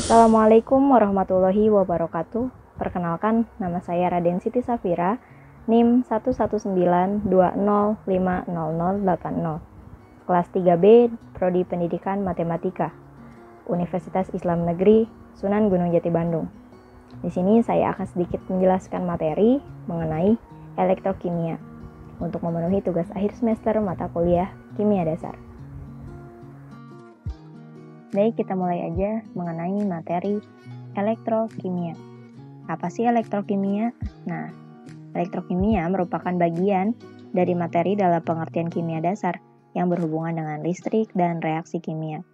Assalamualaikum warahmatullahi wabarakatuh. Perkenalkan, nama saya Raden Siti Safira, NIM 11920500080, kelas 3B, Prodi Pendidikan Matematika, Universitas Islam Negeri Sunan Gunung Jati Bandung. Di sini saya akan sedikit menjelaskan materi mengenai elektrokimia untuk memenuhi tugas akhir semester mata kuliah kimia dasar. Baik, kita mulai aja mengenai materi elektrokimia. Apa sih elektrokimia? Nah, elektrokimia merupakan bagian dari materi dalam pengertian kimia dasar yang berhubungan dengan listrik dan reaksi kimia.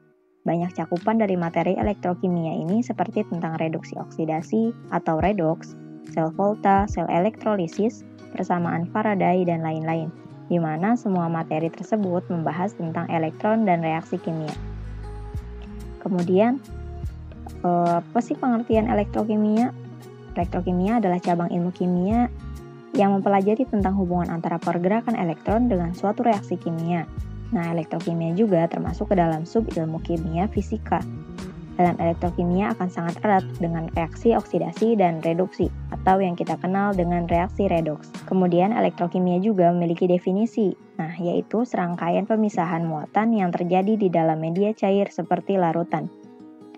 Banyak cakupan dari materi elektrokimia ini seperti tentang reduksi oksidasi atau redoks, sel volta, sel elektrolisis, persamaan Faraday, dan lain-lain, di mana semua materi tersebut membahas tentang elektron dan reaksi kimia. Kemudian, apa sih pengertian elektrokimia? Elektrokimia adalah cabang ilmu kimia yang mempelajari tentang hubungan antara pergerakan elektron dengan suatu reaksi kimia. Nah, elektrokimia juga termasuk ke dalam sub ilmu kimia fisika. Dalam elektrokimia akan sangat erat dengan reaksi oksidasi dan reduksi, atau yang kita kenal dengan reaksi redoks. Kemudian, elektrokimia juga memiliki definisi, yaitu serangkaian pemisahan muatan yang terjadi di dalam media cair seperti larutan.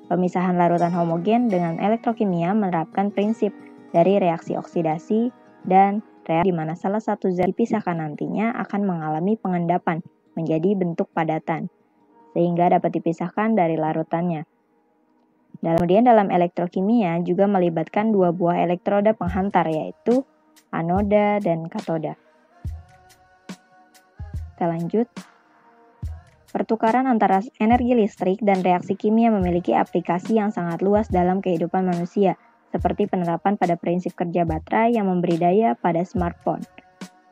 Pemisahan larutan homogen dengan elektrokimia menerapkan prinsip dari reaksi oksidasi dan reaksi di mana salah satu zat dipisahkan nantinya akan mengalami pengendapan menjadi bentuk padatan, sehingga dapat dipisahkan dari larutannya. Kemudian dalam elektrokimia juga melibatkan dua buah elektroda penghantar, yaitu anoda dan katoda. Kita lanjut. Pertukaran antara energi listrik dan reaksi kimia memiliki aplikasi yang sangat luas dalam kehidupan manusia, seperti penerapan pada prinsip kerja baterai yang memberi daya pada smartphone.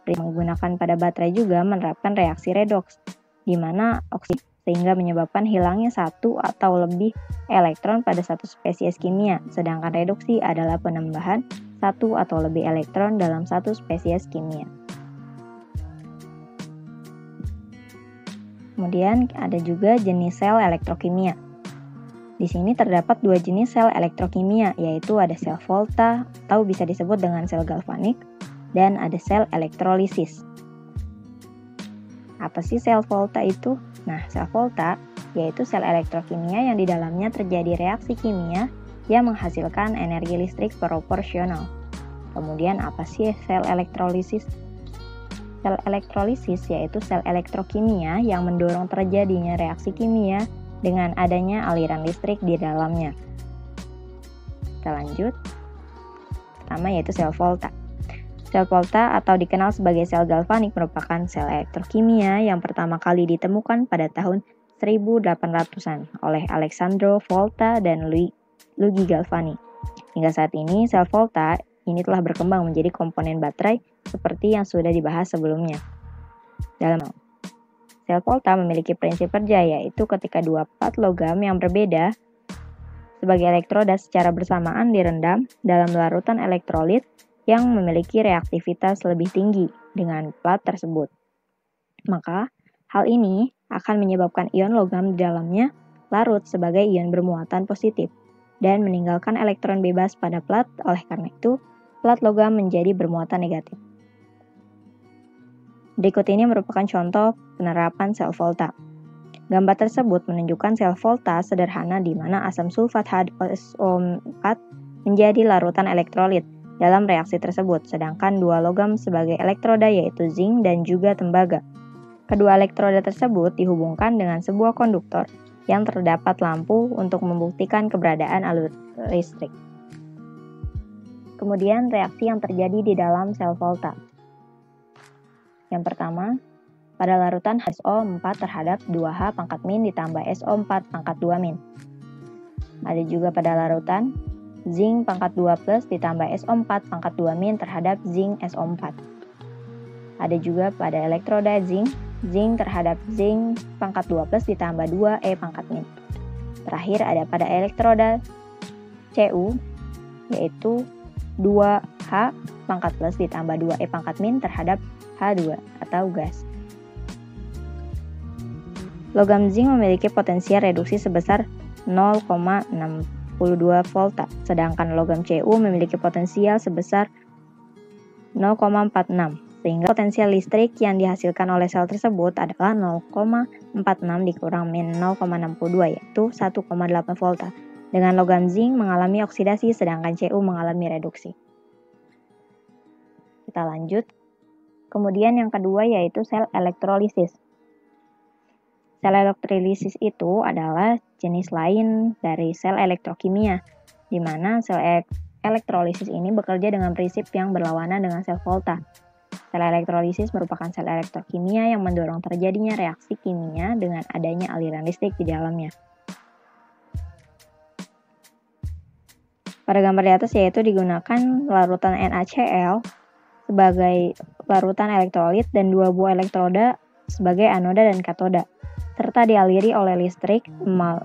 Menggunakan pada baterai juga menerapkan reaksi redoks, di mana oksigen sehingga menyebabkan hilangnya satu atau lebih elektron pada satu spesies kimia, sedangkan reduksi adalah penambahan satu atau lebih elektron dalam satu spesies kimia. Kemudian ada juga jenis sel elektrokimia. Di sini terdapat dua jenis sel elektrokimia, yaitu ada sel volta atau bisa disebut dengan sel galvanik, dan ada sel elektrolisis. Apa sih sel volta itu? Nah, sel volta yaitu sel elektrokimia yang di dalamnya terjadi reaksi kimia yang menghasilkan energi listrik proporsional. Kemudian apa sih sel elektrolisis? Sel elektrolisis yaitu sel elektrokimia yang mendorong terjadinya reaksi kimia dengan adanya aliran listrik di dalamnya. Kita lanjut. Pertama yaitu sel volta. Sel volta atau dikenal sebagai sel galvanik merupakan sel elektrokimia yang pertama kali ditemukan pada tahun 1800-an oleh Alessandro Volta dan Luigi Galvani. Hingga saat ini, sel volta ini telah berkembang menjadi komponen baterai seperti yang sudah dibahas sebelumnya. Dalam sel volta memiliki prinsip kerja, yaitu ketika dua plat logam yang berbeda sebagai elektroda secara bersamaan direndam dalam larutan elektrolit yang memiliki reaktivitas lebih tinggi dengan plat tersebut. Maka, hal ini akan menyebabkan ion logam di dalamnya larut sebagai ion bermuatan positif dan meninggalkan elektron bebas pada plat. Oleh karena itu, plat logam menjadi bermuatan negatif. Berikut ini merupakan contoh penerapan sel volta. Gambar tersebut menunjukkan sel volta sederhana di mana asam sulfat HSO4 menjadi larutan elektrolit dalam reaksi tersebut, sedangkan dua logam sebagai elektroda yaitu zinc dan juga tembaga. Kedua elektroda tersebut dihubungkan dengan sebuah konduktor yang terdapat lampu untuk membuktikan keberadaan alur listrik. Kemudian reaksi yang terjadi di dalam sel volta. Yang pertama, pada larutan HSO4 terhadap 2H pangkat min ditambah SO4 pangkat 2 min. Ada juga pada larutan zinc pangkat 2 plus ditambah SO4 pangkat 2 min terhadap zinc SO4. Ada juga pada elektroda zinc terhadap zinc pangkat 2 plus ditambah 2E pangkat min. Terakhir ada pada elektroda Cu, yaitu 2H pangkat plus ditambah 2E pangkat min terhadap H2 atau gas. Logam zinc memiliki potensial reduksi sebesar 0,60 volta, sedangkan logam Cu memiliki potensial sebesar 0,46, sehingga potensial listrik yang dihasilkan oleh sel tersebut adalah 0,46 dikurang min 0,62, yaitu 1,8 volta. Dengan logam zinc mengalami oksidasi, sedangkan Cu mengalami reduksi. Kita lanjut. Kemudian yang kedua yaitu sel elektrolisis. Sel elektrolisis itu adalah jenis lain dari sel elektrokimia, di mana sel elektrolisis ini bekerja dengan prinsip yang berlawanan dengan sel Volta. Sel elektrolisis merupakan sel elektrokimia yang mendorong terjadinya reaksi kimia dengan adanya aliran listrik di dalamnya. Pada gambar di atas yaitu digunakan larutan NaCl sebagai larutan elektrolit dan dua buah elektroda sebagai anoda dan katoda, serta dialiri oleh listrik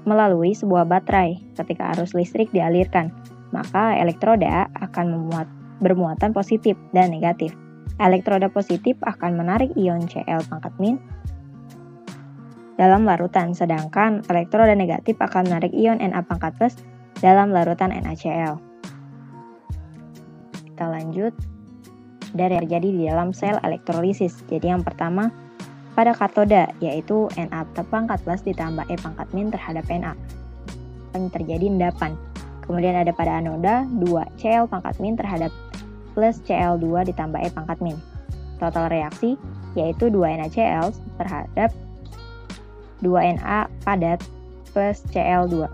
melalui sebuah baterai. Ketika arus listrik dialirkan, maka elektroda akan bermuatan positif dan negatif. Elektroda positif akan menarik ion Cl pangkat min dalam larutan, sedangkan elektroda negatif akan menarik ion Na pangkat plus dalam larutan NaCl. Kita lanjut dari yang terjadi di dalam sel elektrolisis. Jadi yang pertama pada katoda yaitu Na pangkat plus ditambah E pangkat min terhadap Na. Yang terjadi endapan. Kemudian ada pada anoda 2 Cl pangkat min terhadap plus Cl2 ditambah E pangkat min. Total reaksi yaitu 2 NaCl terhadap 2 Na padat plus Cl2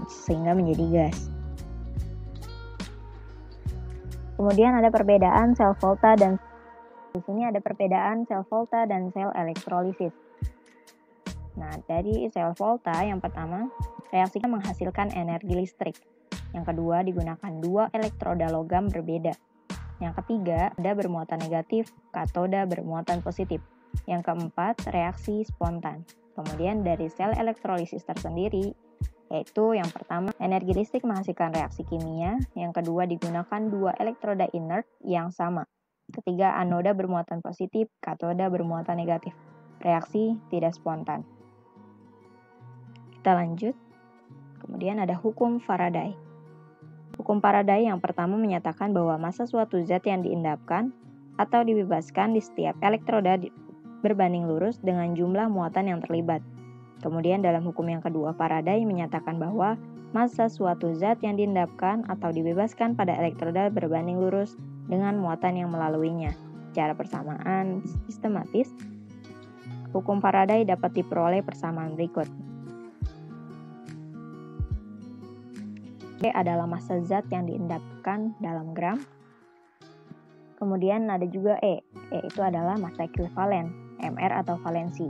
sehingga menjadi gas. Kemudian ada perbedaan sel Volta dan di sini ada perbedaan sel Volta dan sel elektrolisis. Nah, dari sel Volta yang pertama, reaksinya menghasilkan energi listrik. Yang kedua, digunakan dua elektroda logam berbeda. Yang ketiga, ada bermuatan negatif, katoda bermuatan positif. Yang keempat, reaksi spontan. Kemudian dari sel elektrolisis tersendiri, yaitu yang pertama, energi listrik menghasilkan reaksi kimia. Yang kedua, digunakan dua elektroda inert yang sama. Ketiga, anoda bermuatan positif, katoda bermuatan negatif. Reaksi tidak spontan. Kita lanjut. Kemudian ada hukum Faraday. Hukum Faraday yang pertama menyatakan bahwa massa suatu zat yang diendapkan atau dibebaskan di setiap elektroda berbanding lurus dengan jumlah muatan yang terlibat. Kemudian dalam hukum yang kedua, Faraday menyatakan bahwa massa suatu zat yang diendapkan atau dibebaskan pada elektroda berbanding lurus dengan muatan yang melaluinya. Secara persamaan sistematis, hukum Faraday dapat diperoleh persamaan berikut. E adalah massa zat yang diendapkan dalam gram. Kemudian ada juga E itu adalah massa ekuivalen, Mr atau valensi.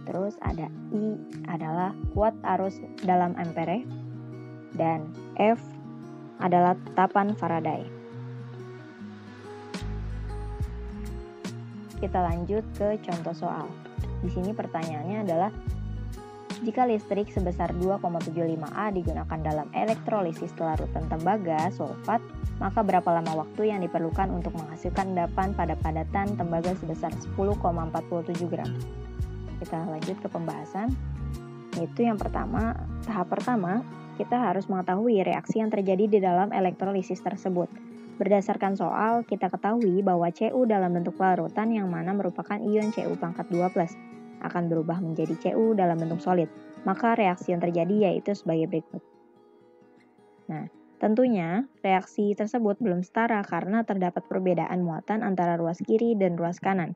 Terus ada I adalah kuat arus dalam ampere, dan F adalah tetapan Faraday. Kita lanjut ke contoh soal. Di sini pertanyaannya adalah, jika listrik sebesar 2,75A digunakan dalam elektrolisis larutan tembaga sulfat, maka berapa lama waktu yang diperlukan untuk menghasilkan endapan pada padatan tembaga sebesar 10,47 gram? Kita lanjut ke pembahasan, yaitu yang pertama, tahap pertama, kita harus mengetahui reaksi yang terjadi di dalam elektrolisis tersebut. Berdasarkan soal, kita ketahui bahwa Cu dalam bentuk larutan yang mana merupakan ion Cu pangkat 2+, akan berubah menjadi Cu dalam bentuk solid. Maka reaksi yang terjadi yaitu sebagai berikut. Nah, tentunya reaksi tersebut belum setara karena terdapat perbedaan muatan antara ruas kiri dan ruas kanan.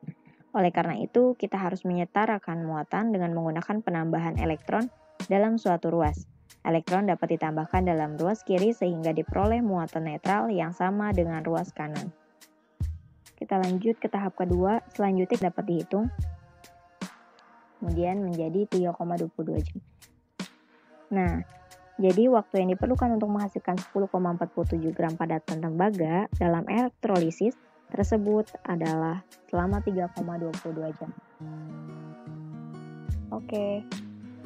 Oleh karena itu, kita harus menyetarakan muatan dengan menggunakan penambahan elektron dalam suatu ruas. Elektron dapat ditambahkan dalam ruas kiri sehingga diperoleh muatan netral yang sama dengan ruas kanan. Kita lanjut ke tahap kedua, selanjutnya dapat dihitung. Kemudian menjadi 3,22 jam. Nah, jadi waktu yang diperlukan untuk menghasilkan 10,47 gram padatan tembaga dalam elektrolisis tersebut adalah selama 3,22 jam. Oke,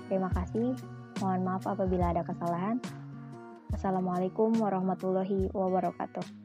terima kasih. Mohon maaf apabila ada kesalahan. Wassalamualaikum warahmatullahi wabarakatuh.